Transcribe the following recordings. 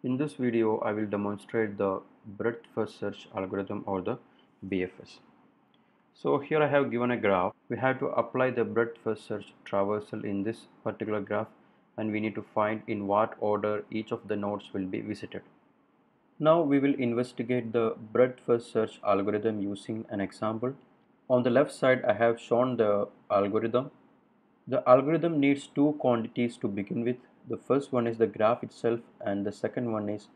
In this video, I will demonstrate the breadth first search algorithm or the BFS. So here I have given a graph. We have to apply the breadth first search traversal in this particular graph, and we need to find in what order each of the nodes will be visited. Now we will investigate the breadth first search algorithm using an example. On the left side, I have shown the algorithm. The algorithm needs two quantities to begin with. The first one is the graph itself, and the second one is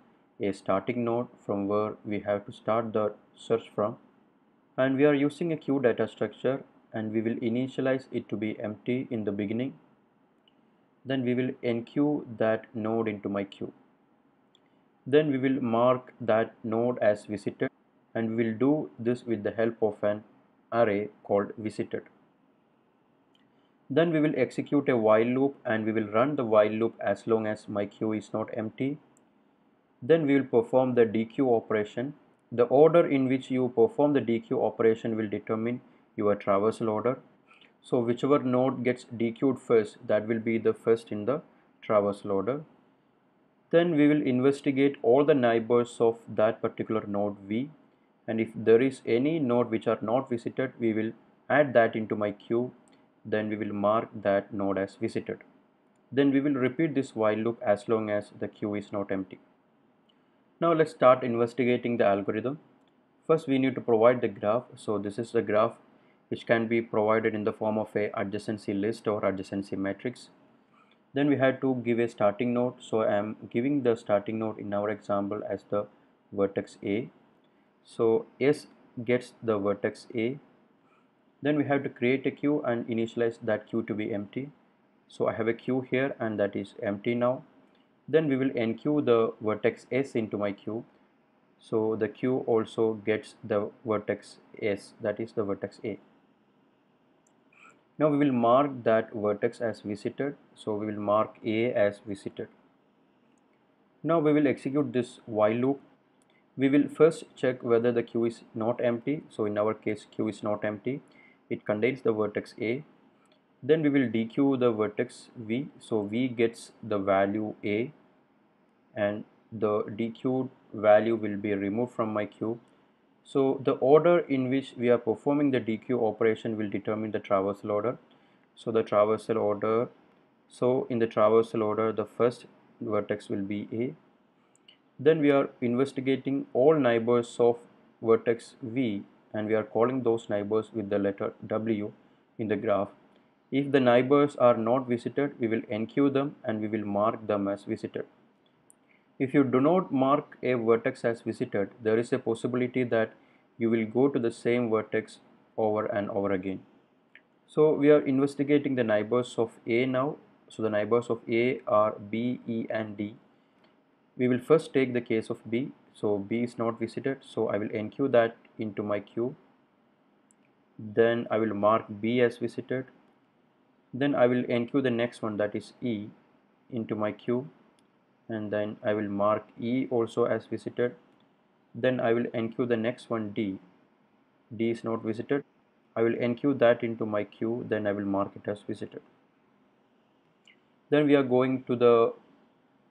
a starting node from where we have to start the search from. And we are using a queue data structure, and we will initialize it to be empty in the beginning. Then we will enqueue that node into my queue. Then we will mark that node as visited, and we will do this with the help of an array called visited. Then we will execute a while loop, and we will run the while loop as long as my queue is not empty. Then we will perform the dequeue operation. The order in which you perform the dequeue operation will determine your traversal order. So whichever node gets dequeued first, that will be the first in the traversal order. Then we will investigate all the neighbors of that particular node V, and if there is any node which are not visited, we will add that into my queue. Then we will mark that node as visited. Then we will repeat this while loop as long as the queue is not empty. Now let's start investigating the algorithm. First we need to provide the graph. So this is the graph which can be provided in the form of a adjacency list or adjacency matrix. Then we had to give a starting node. So I am giving the starting node in our example as the vertex A. So S gets the vertex A. Then we have to create a queue and initialize that queue to be empty. So I have a queue here and that is empty now. Then we will enqueue the vertex S into my queue. So the queue also gets the vertex S, that is the vertex A. Now we will mark that vertex as visited. So we will mark A as visited. Now we will execute this while loop. We will first check whether the queue is not empty. So in our case, queue is not empty. It contains the vertex A. Then we will dequeue the vertex V. So V gets the value A, and the dequeued value will be removed from my queue. So the order in which we are performing the dequeue operation will determine the traversal order. So the traversal order, so in the traversal order, the first vertex will be A. Then we are investigating all neighbors of vertex V, and we are calling those neighbors with the letter W in the graph. If the neighbors are not visited, we will enqueue them and we will mark them as visited. If you do not mark a vertex as visited, there is a possibility that you will go to the same vertex over and over again. So we are investigating the neighbors of A now. So the neighbors of A are B, E and D. We will first take the case of B. So B is not visited, so I will enqueue that into my queue. Then I will mark B as visited. Then I will enqueue the next one, that is E, into my queue, and then I will mark E also as visited. Then I will enqueue the next one, D. D is not visited. I will enqueue that into my queue, then I will mark it as visited. Then we are going to the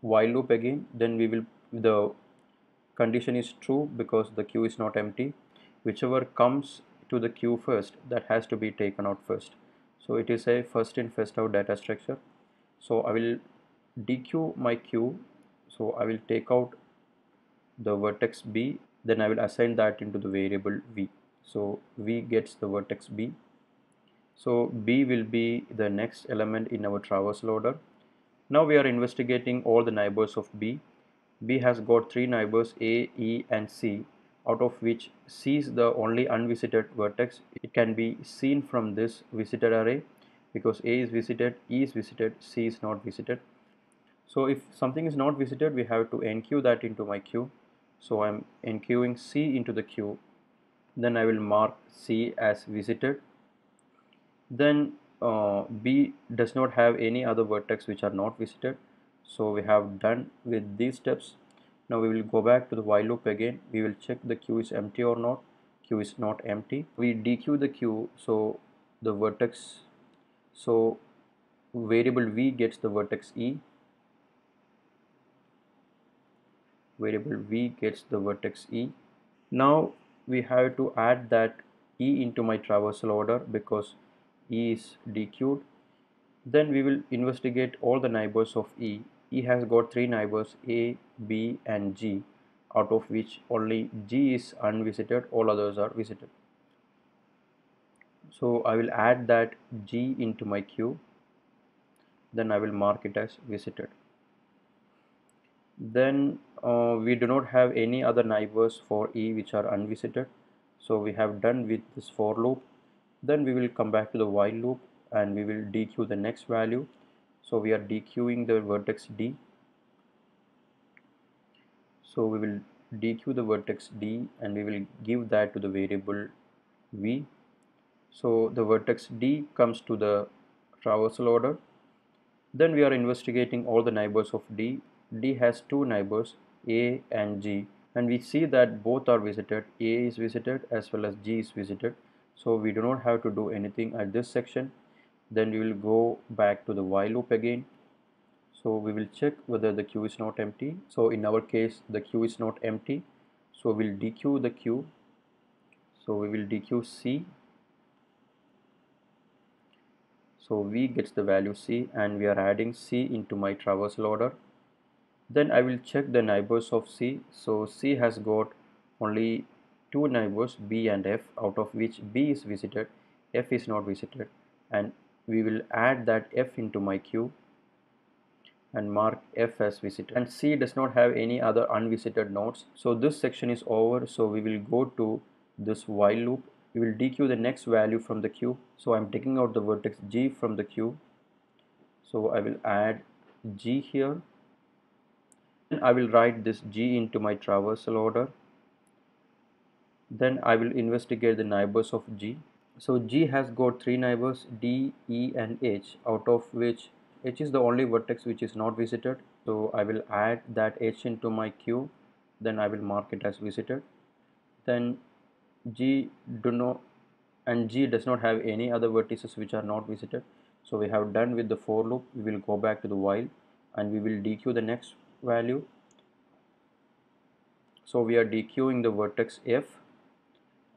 while loop again. Then we will, the condition is true because the queue is not empty. Whichever comes to the queue first, that has to be taken out first. So it is a first in first out data structure. So I will dequeue my queue. So I will take out the vertex B, then I will assign that into the variable V. So V gets the vertex B. So B will be the next element in our traversal order. Now we are investigating all the neighbors of B. B has got three neighbors, A, E and C, out of which C is the only unvisited vertex. It can be seen from this visited array because A is visited, E is visited, C is not visited. So if something is not visited, we have to enqueue that into my queue. So I'm enqueuing C into the queue. Then I will mark C as visited. Then B does not have any other vertex which are not visited. So we have done with these steps. Now we will go back to the while loop again. We will check the queue is empty or not. Queue is not empty. We dequeue the queue. So the vertex, so variable V gets the vertex E. variable v gets the vertex e. Now we have to add that e into my traversal order because e is dequeued. Then we will investigate all the neighbors of e. E has got three neighbors a, b and g, out of which only g is unvisited, all others are visited. So I will add that g into my queue, then I will mark it as visited. Then we do not have any other neighbors for e which are unvisited, so we have done with this for loop. Then we will come back to the while loop and we will dequeue the next value. So we are dequeuing the vertex d, so we will dequeue the vertex d and we will give that to the variable v. So the vertex d comes to the traversal order. Then we are investigating all the neighbors of D. D has two neighbors A and G, and we see that both are visited. A is visited as well as G is visited. So we do not have to do anything at this section. Then we will go back to the while loop again. So we will check whether the queue is not empty. So in our case the queue is not empty. So we'll dequeue the queue. So we will dequeue C. So V gets the value C and we are adding C into my traversal order. Then I will check the neighbors of C. So C has got only two neighbors B and F, out of which B is visited, F is not visited, and we will add that F into my queue and mark F as visited. And C does not have any other unvisited nodes. So this section is over. So we will go to this while loop. We will dequeue the next value from the queue. So I'm taking out the vertex G from the queue. So I will add G here. Then I will write this G into my traversal order. Then I will investigate the neighbors of G. So G has got three neighbors D, E and H, out of which H is the only vertex which is not visited. So I will add that H into my queue. Then I will mark it as visited. Then G does not have any other vertices which are not visited. So we have done with the for loop. We will go back to the while and we will dequeue the next value. So we are dequeuing the vertex F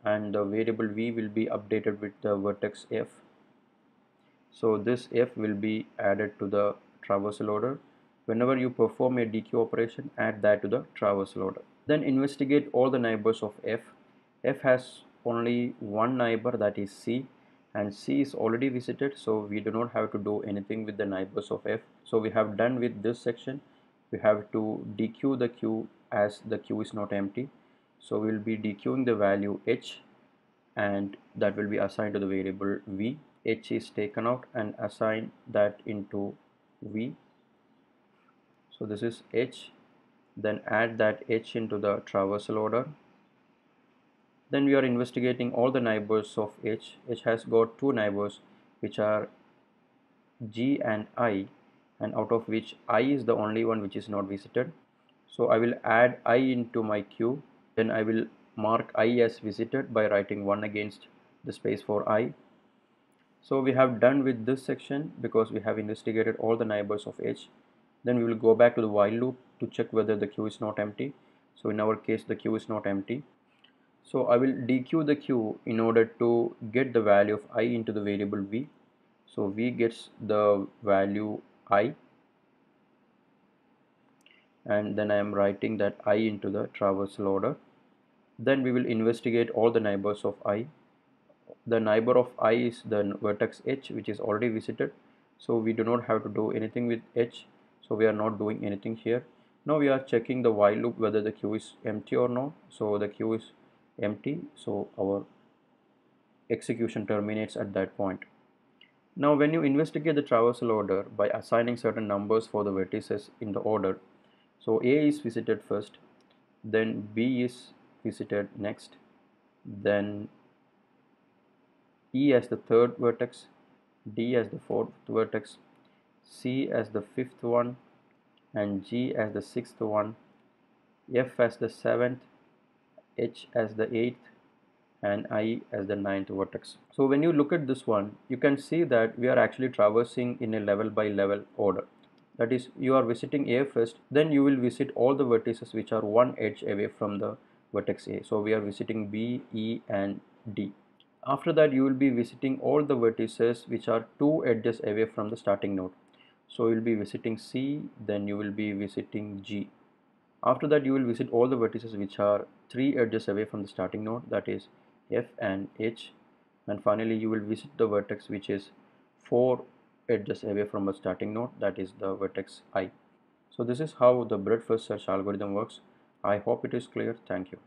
and the variable V will be updated with the vertex F. So this F will be added to the traversal order. Whenever you perform a dequeue operation, add that to the traversal order. Then investigate all the neighbors of F. F has only one neighbor, that is C, and C is already visited, so we do not have to do anything with the neighbors of F. So we have done with this section. We have to dequeue the queue as the queue is not empty. So we will be dequeuing the value H and that will be assigned to the variable V. H is taken out and assign that into V. So this is H. Then add that H into the traversal order. Then we are investigating all the neighbors of H. H has got two neighbors which are G and I, and out of which I is the only one which is not visited. So I will add I into my queue. Then I will mark I as visited by writing 1 against the space for I. So we have done with this section because we have investigated all the neighbors of H. Then we will go back to the while loop to check whether the queue is not empty. So in our case the queue is not empty. So I will dequeue the queue in order to get the value of I into the variable V. So V gets the value I, and then I am writing that I into the traversal order. Then we will investigate all the neighbors of I. The neighbor of I is the vertex H, which is already visited, so we do not have to do anything with H, so we are not doing anything here. Now we are checking the while loop whether the queue is empty or not. So the queue is empty, so our execution terminates at that point. Now when you investigate the traversal order by assigning certain numbers for the vertices in the order, so A is visited first, then B is visited next, then E as the third vertex, D as the fourth vertex, C as the fifth one, and G as the sixth one, F as the seventh, H as the eighth, and I as the ninth vertex. So when you look at this one, you can see that we are actually traversing in a level by level order. that is you are visiting A first, then you will visit all the vertices which are one edge away from the vertex A. So we are visiting B, E and D. After that you will be visiting all the vertices which are two edges away from the starting node. So you will be visiting C, then you will be visiting G. After that you will visit all the vertices which are three edges away from the starting node, that is F and H, and finally you will visit the vertex which is four edges away from a starting node, that is the vertex I. So this is how the breadth first search algorithm works. I hope it is clear. Thank you.